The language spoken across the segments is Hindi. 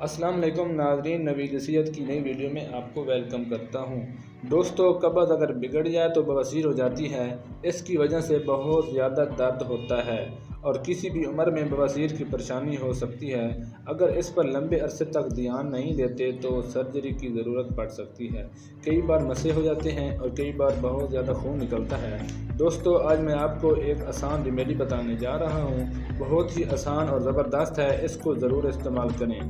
अस्सलाम वालेकुम नाज़रीन, नवीद सेहत की नई वीडियो में आपको वेलकम करता हूं। दोस्तों, कब्ज़ अगर बिगड़ जाए तो बवासीर हो जाती है। इसकी वजह से बहुत ज़्यादा दर्द होता है और किसी भी उम्र में बवासीर की परेशानी हो सकती है। अगर इस पर लंबे अरसे तक ध्यान नहीं देते तो सर्जरी की ज़रूरत पड़ सकती है। कई बार मसे हो जाते हैं और कई बार बहुत ज़्यादा खून निकलता है। दोस्तों, आज मैं आपको एक आसान रेमेडी बताने जा रहा हूँ। बहुत ही आसान और ज़बरदस्त है, इसको ज़रूर इस्तेमाल करें।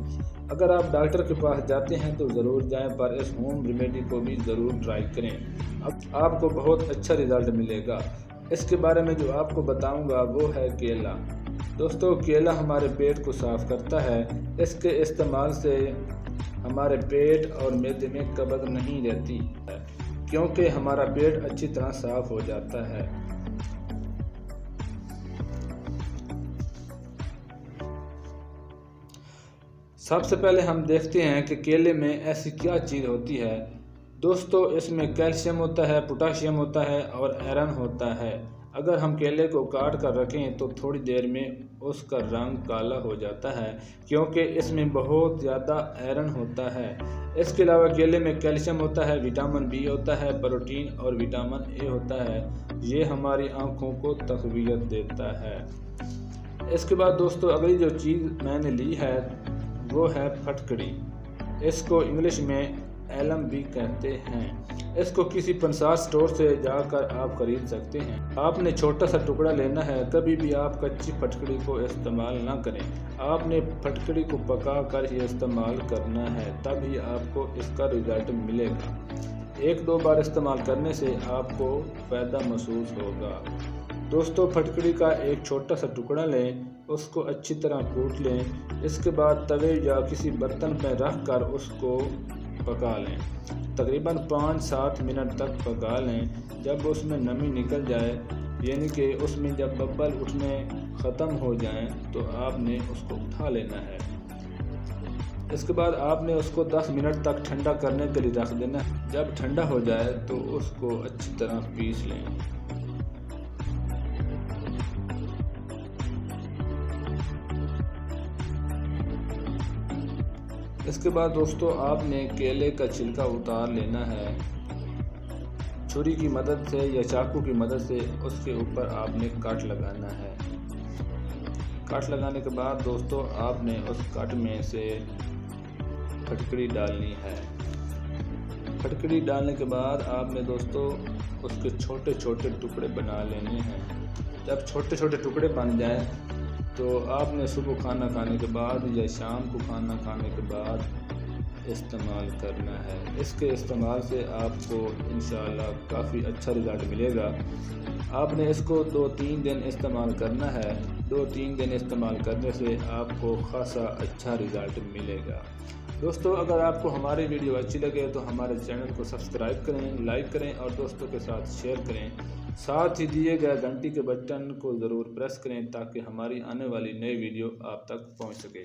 अगर आप डॉक्टर के पास जाते हैं तो ज़रूर जाएं, पर इस होम रेमेडी को भी ज़रूर ट्राई करें। अब आपको बहुत अच्छा रिज़ल्ट मिलेगा। इसके बारे में जो आपको बताऊंगा वो है केला। दोस्तों, केला हमारे पेट को साफ़ करता है। इसके इस्तेमाल से हमारे पेट और मैदे में कब्ज़ नहीं रहती है, क्योंकि हमारा पेट अच्छी तरह साफ़ हो जाता है। सबसे पहले हम देखते हैं कि केले में ऐसी क्या चीज़ होती है। दोस्तों, इसमें कैल्शियम होता है, पोटाशियम होता है और आयरन होता है। अगर हम केले को काट कर रखें तो थोड़ी देर में उसका रंग काला हो जाता है, क्योंकि इसमें बहुत ज़्यादा आयरन होता है। इसके अलावा केले में कैल्शियम होता है, विटामिन बी होता है, प्रोटीन और विटामिन ए होता है। ये हमारी आँखों को तक़वियत देता है। इसके बाद दोस्तों, अगली जो चीज़ मैंने ली है वो है फटकड़ी। इसको इंग्लिश में एलम भी कहते हैं। इसको किसी पंसार स्टोर से जाकर आप खरीद सकते हैं। आपने छोटा सा टुकड़ा लेना है। कभी भी आप कच्ची फटकड़ी को इस्तेमाल ना करें। आपने फटकड़ी को पका कर ही इस्तेमाल करना है, तभी आपको इसका रिजल्ट मिलेगा। एक दो बार इस्तेमाल करने से आपको फ़ायदा महसूस होगा। दोस्तों, फटकड़ी का एक छोटा सा टुकड़ा लें, उसको अच्छी तरह कूट लें। इसके बाद तवे या किसी बर्तन में रख कर उसको पका लें। तकरीबन 5-7 मिनट तक पका लें। जब उसमें नमी निकल जाए, यानी कि उसमें जब बब्बल उठने ख़त्म हो जाएं, तो आपने उसको उठा लेना है। इसके बाद आपने उसको 10 मिनट तक ठंडा करने के लिए रख देना है। जब ठंडा हो जाए तो उसको अच्छी तरह पीस लें। इसके बाद दोस्तों, आपने केले का छिलका उतार लेना है। छुरी की मदद से या चाकू की मदद से उसके ऊपर आपने काट लगाना है। काट लगाने के बाद दोस्तों, आपने उस काट में से फटकड़ी डालनी है। फटकड़ी डालने के बाद आपने दोस्तों उसके छोटे छोटे टुकड़े बना लेने हैं। जब छोटे छोटे टुकड़े बन जाएं तो आपने सुबह खाना खाने के बाद या शाम को खाना खाने के बाद इस्तेमाल करना है। इसके इस्तेमाल से आपको इंशाअल्लाह काफ़ी अच्छा रिज़ल्ट मिलेगा। आपने इसको 2-3 दिन इस्तेमाल करना है। 2-3 दिन इस्तेमाल करने से आपको ख़ासा अच्छा रिज़ल्ट मिलेगा। दोस्तों, अगर आपको हमारी वीडियो अच्छी लगे तो हमारे चैनल को सब्सक्राइब करें, लाइक करें और दोस्तों के साथ शेयर करें। साथ ही दिए गए घंटी के बटन को ज़रूर प्रेस करें ताकि हमारी आने वाली नई वीडियो आप तक पहुंच सके।